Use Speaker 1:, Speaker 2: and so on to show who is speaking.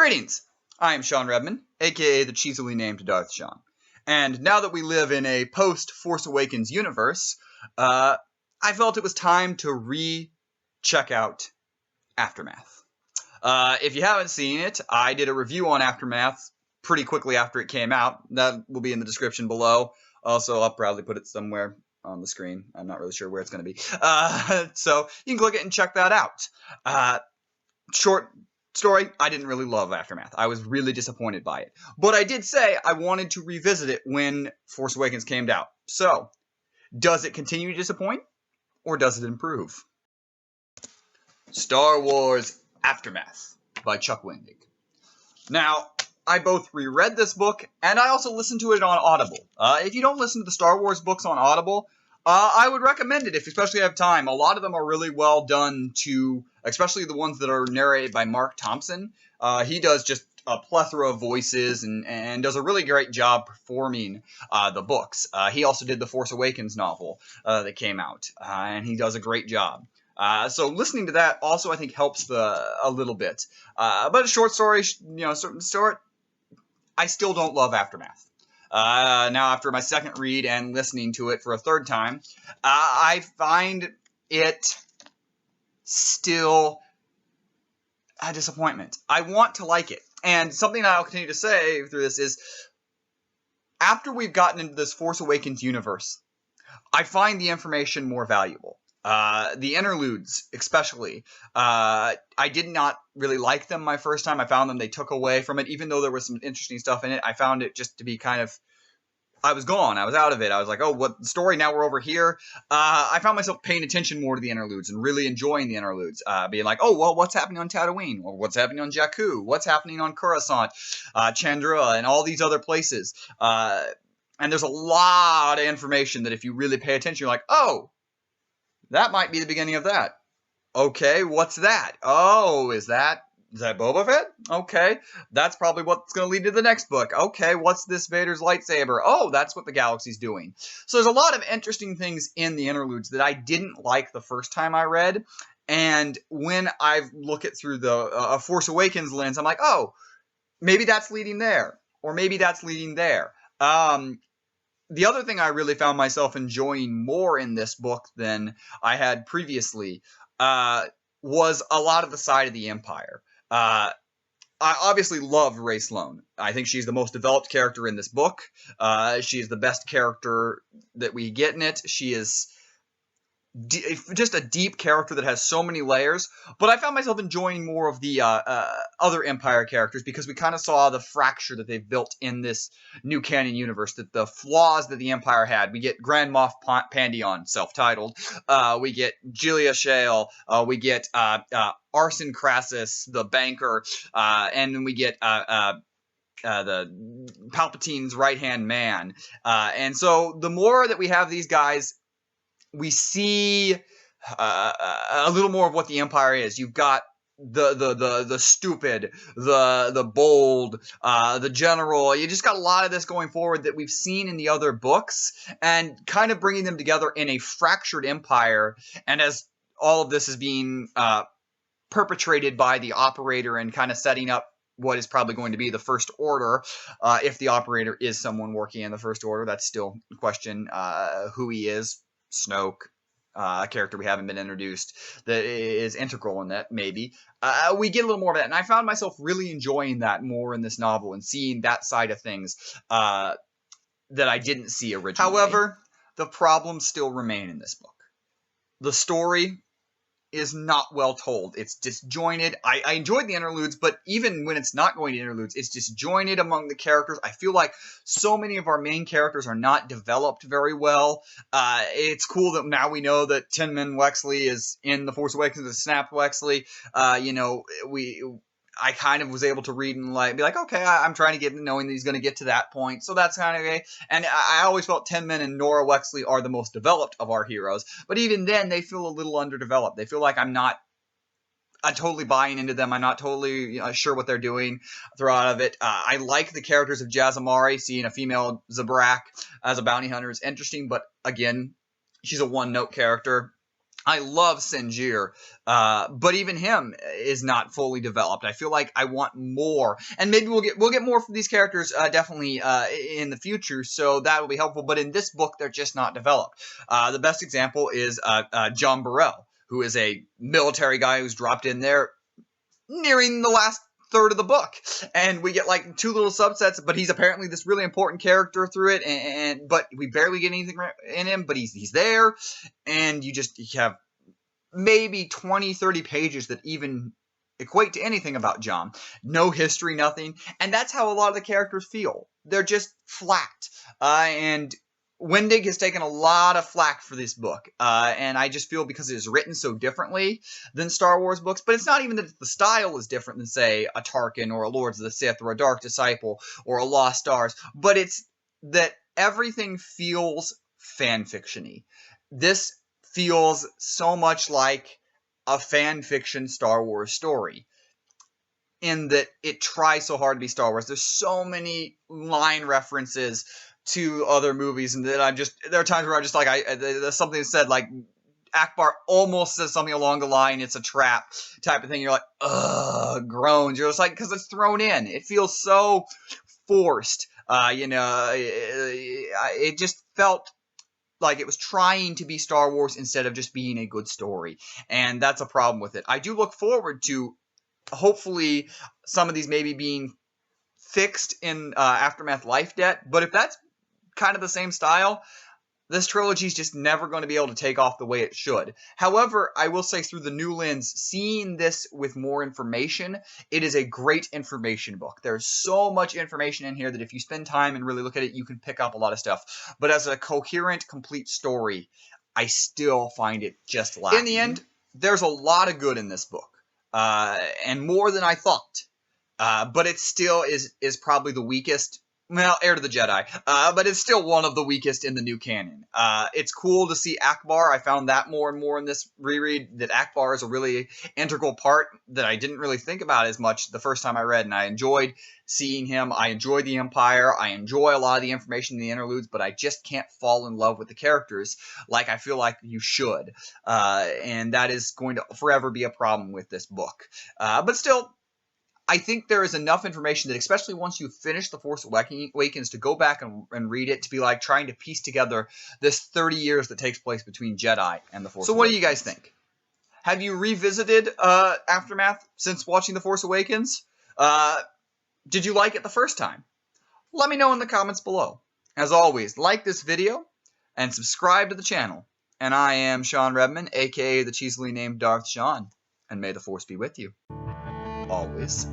Speaker 1: Greetings! I am Sean Redman, aka the cheesily named Darth Sean. And now that we live in a post-Force Awakens universe, I felt it was time to check out Aftermath. If you haven't seen it, I did a review on Aftermath pretty quickly after it came out. That will be in the description below. Also, I'll probably put it somewhere on the screen. I'm not really sure where it's going to be. So you can click it and check that out. Short story, I didn't really love Aftermath. I was really disappointed by it. But I did say I wanted to revisit it when Force Awakens came out. So, does it continue to disappoint? Or does it improve? Star Wars Aftermath by Chuck Wendig. Now, I both reread this book, and I also listened to it on Audible. If you don't listen to the Star Wars books on Audible, I would recommend it, if especially have time. A lot of them are really well done especially the ones that are narrated by Mark Thompson. He does just a plethora of voices and does a really great job performing the books. He also did the Force Awakens novel that came out, and he does a great job. So listening to that also, I think, helps a little bit. But a short story, short, I still don't love Aftermath. Now, after my second read and listening to it for a third time, I find it still a disappointment. I want to like it. And something I'll continue to say through this is, after we've gotten into this Force Awakens universe, I find the information more valuable. The interludes, especially, I did not really like them my first time. I found they took away from it, even though there was some interesting stuff in it. I found it just to be I was gone. I was out of it. I was like, oh, what story? Now we're over here. I found myself paying attention more to the interludes and really enjoying the interludes. Being like, oh, well, what's happening on Tatooine? Or what's happening on Jakku? What's happening on Coruscant, Chandra, and all these other places? And there's a lot of information that if you really pay attention, you're like, oh, that might be the beginning of that. Okay, what's that? Oh, is that Boba Fett? Okay, that's probably what's going to lead to the next book. Okay, what's this Vader's lightsaber? Oh, that's what the galaxy's doing. So there's a lot of interesting things in the interludes that I didn't like the first time I read. And when I look it through the Force Awakens lens, I'm like, oh, maybe that's leading there. Or maybe that's leading there. The other thing I really found myself enjoying more in this book than I had previously was a lot of the side of the Empire. I obviously love Rae Sloane. I think she's the most developed character in this book. She's the best character that we get in it. She is just a deep character that has so many layers. But I found myself enjoying more of the other Empire characters because we kind of saw the fracture that they've built in this new canon universe, that the flaws that the Empire had. We get Grand Moff Pandion, self-titled. We get Julia Shale. We get Arson Crassus, the banker. And then we get the Palpatine's right-hand man. And so the more that we have these guys, we see a little more of what the Empire is. You've got the stupid, the bold, the general. You just got a lot of this going forward that we've seen in the other books, and kind of bringing them together in a fractured empire. And as all of this is being perpetrated by the Operator and kind of setting up what is probably going to be the First Order, if the Operator is someone working in the First Order, that's still a question. Who he is. Snoke, a character we haven't been introduced, that is integral in that, maybe. We get a little more of that, and I found myself really enjoying that more in this novel and seeing that side of things that I didn't see originally. However, the problems still remain in this book. The story is not well told. It's disjointed. I enjoyed the interludes, but even when it's not going to interludes, it's disjointed among the characters. I feel like so many of our main characters are not developed very well. It's cool that now we know that Tin Man Wexley is in The Force Awakens as Snap Wexley. I kind of was able to read and be like, okay, I'm trying to get knowing that he's going to get to that point. So that's kind of okay. And I always felt Tin Man and Nora Wexley are the most developed of our heroes. But even then, they feel a little underdeveloped. They feel like I'm totally buying into them. I'm not totally sure what they're doing throughout of it. I like the characters of Jaz Amari. Seeing a female Zabrak as a bounty hunter is interesting. But again, she's a one-note character. I love Sinjir, but even him is not fully developed. I feel like I want more, and maybe we'll get more from these characters definitely in the future. So that will be helpful. But in this book, they're just not developed. The best example is John Burrell, who is a military guy who's dropped in there nearing the last third of the book, and we get like 2 little subsets, but he's apparently this really important character through it, and but we barely get anything in him, but he's there, and you have maybe 20-30 pages that even equate to anything about John. No history, nothing, and that's how a lot of the characters feel. They're just flat, and Wendig has taken a lot of flack for this book, and I just feel because it is written so differently than Star Wars books, but it's not even that the style is different than, say, a Tarkin or a Lords of the Sith or a Dark Disciple or a Lost Stars, but it's that everything feels fan-fiction-y. This feels so much like a fan-fiction Star Wars story, in that it tries so hard to be Star Wars. There's so many line references to other movies, and that there are times where I'm just like, there's something that said, like, Ackbar almost says something along the line, it's a trap type of thing. You're like, ugh, groans. You're just like, because it's thrown in. It feels so forced. It just felt like it was trying to be Star Wars instead of just being a good story. And that's a problem with it. I do look forward to, hopefully, some of these maybe being fixed in Aftermath Life Debt, but if that's kind of the same style, this trilogy is just never going to be able to take off the way it should. However, I will say, through the new lens, seeing this with more information, it is a great information book. There's so much information in here that if you spend time and really look at it, you can pick up a lot of stuff. But as a coherent, complete story, I still find it just lacking. In the end, there's a lot of good in this book, and more than I thought. But it still is probably the weakest. Well, Heir to the Jedi, but it's still one of the weakest in the new canon. It's cool to see Ackbar. I found that more and more in this reread, that Ackbar is a really integral part that I didn't really think about as much the first time I read, and I enjoyed seeing him. I enjoyed the Empire. I enjoy a lot of the information in the interludes, but I just can't fall in love with the characters like I feel like you should, and that is going to forever be a problem with this book. But still, I think there is enough information that, especially once you finish The Force Awakens, to go back and read it, to be like trying to piece together this 30 years that takes place between Jedi and The Force Awakens. So what do you guys think? Have you revisited Aftermath since watching The Force Awakens? Did you like it the first time? Let me know in the comments below. As always, like this video and subscribe to the channel. And I am Sean Redman, aka the cheesily named Darth Sean. And may the Force be with you. Always.